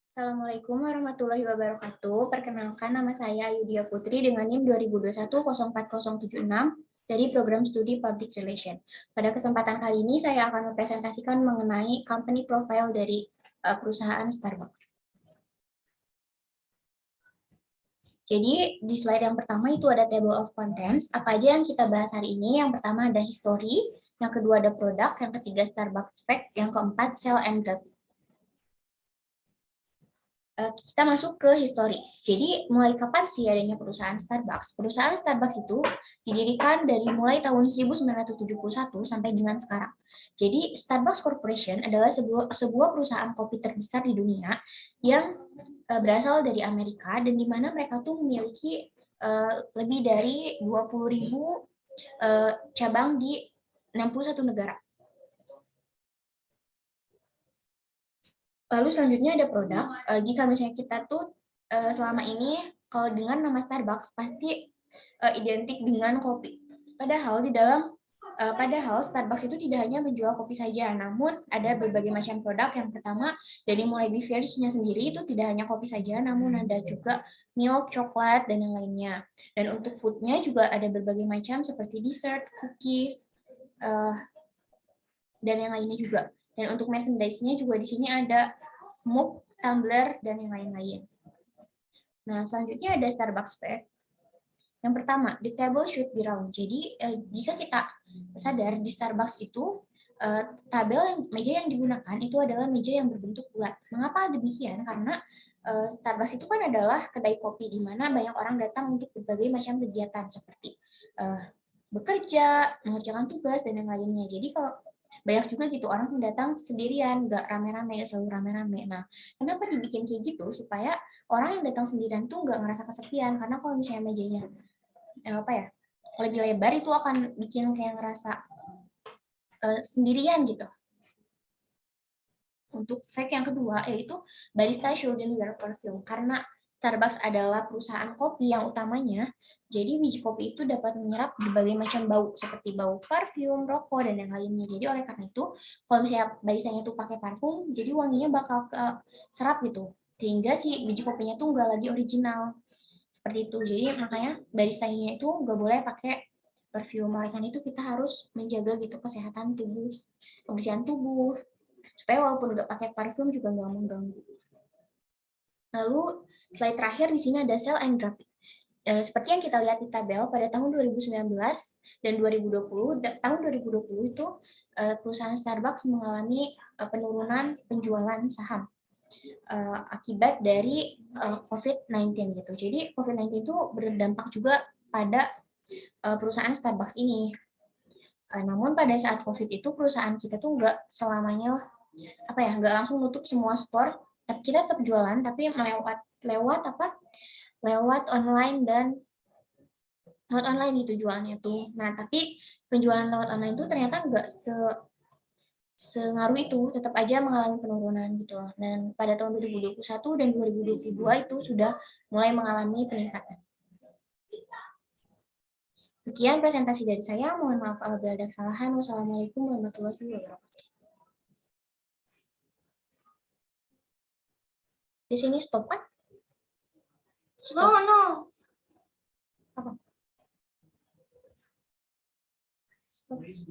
Assalamualaikum warahmatullahi wabarakatuh. Perkenalkan, nama saya Yudia Putri dengan NIM 2021-04076 dari program studi Public Relation. Pada kesempatan kali ini saya akan mempresentasikan mengenai company profile dari perusahaan Starbucks. Jadi di slide yang pertama itu ada table of contents. Apa aja yang kita bahas hari ini? Yang pertama ada history, yang kedua ada produk, yang ketiga Starbucks fact, yang keempat sell and graphic. Kita masuk ke history. Jadi mulai kapan sih adanya perusahaan Starbucks? Perusahaan Starbucks itu didirikan dari mulai tahun 1971 sampai dengan sekarang. Jadi Starbucks Corporation adalah sebuah perusahaan kopi terbesar di dunia yang berasal dari Amerika dan di mana mereka tuh memiliki lebih dari 20.000 cabang di 61 negara. Lalu selanjutnya ada produk. Jika misalnya kita tuh selama ini kalau dengan nama Starbucks pasti identik dengan kopi. Padahal Starbucks itu tidak hanya menjual kopi saja, namun ada berbagai macam produk. Yang pertama dari mulai beverage-nya sendiri itu tidak hanya kopi saja, namun ada juga milk, coklat, dan yang lainnya. Dan untuk food-nya juga ada berbagai macam seperti dessert, cookies, dan yang lainnya juga. Dan untuk merchandise-nya juga di sini ada mug, tumbler, dan yang lain-lain. Nah, selanjutnya ada Starbucks fact. Yang pertama, the table should be round. Jadi, jika kita sadar di Starbucks itu, meja yang digunakan itu adalah meja yang berbentuk bulat. Mengapa demikian? Karena Starbucks itu kan adalah kedai kopi di mana banyak orang datang untuk berbagai macam kegiatan seperti bekerja, mengerjakan tugas, dan yang lainnya. Jadi kalau banyak juga gitu orang yang datang sendirian, nggak rame-rame, selalu rame-rame. Nah, kenapa dibikin kayak gitu? Supaya orang yang datang sendirian tuh nggak ngerasa kesepian. Karena kalau misalnya mejanya lebih lebar itu akan bikin kayak ngerasa sendirian gitu. Untuk fact yang kedua yaitu barista shouldn't wear perfume. Karena Starbucks adalah perusahaan kopi yang utamanya, jadi biji kopi itu dapat menyerap berbagai macam bau seperti bau parfum, rokok, dan yang lainnya. Jadi oleh karena itu, kalau misalnya baristanya itu pakai parfum, jadi wanginya bakal serap gitu, sehingga si biji kopinya tuh nggak lagi original seperti itu. Jadi makanya baristanya itu nggak boleh pakai parfum. Oleh karena itu kita harus menjaga gitu kesehatan tubuh, kebersihan tubuh, supaya walaupun nggak pakai parfum juga nggak mengganggu. Lalu slide terakhir di sini ada sell and graphic. Seperti yang kita lihat di tabel pada tahun 2019 dan 2020, tahun 2020 itu perusahaan Starbucks mengalami penurunan penjualan saham akibat dari COVID-19 gitu. Jadi COVID-19 itu berdampak juga pada perusahaan Starbucks ini. Namun pada saat COVID itu perusahaan kita tuh nggak selamanya nggak langsung nutup semua store, tapi kita tetap jualan, tapi lewat online dan lewat online itu jualannya tuh. Nah, tapi penjualan lewat online itu ternyata nggak sengaruh itu, tetap aja mengalami penurunan gitu. Dan pada tahun 2021 dan 2022 itu sudah mulai mengalami peningkatan. Sekian presentasi dari saya. Mohon maaf apabila ada kesalahan. Wassalamualaikum warahmatullahi wabarakatuh. Di sini stop kan? Stop. No. Apa? Stop. Terus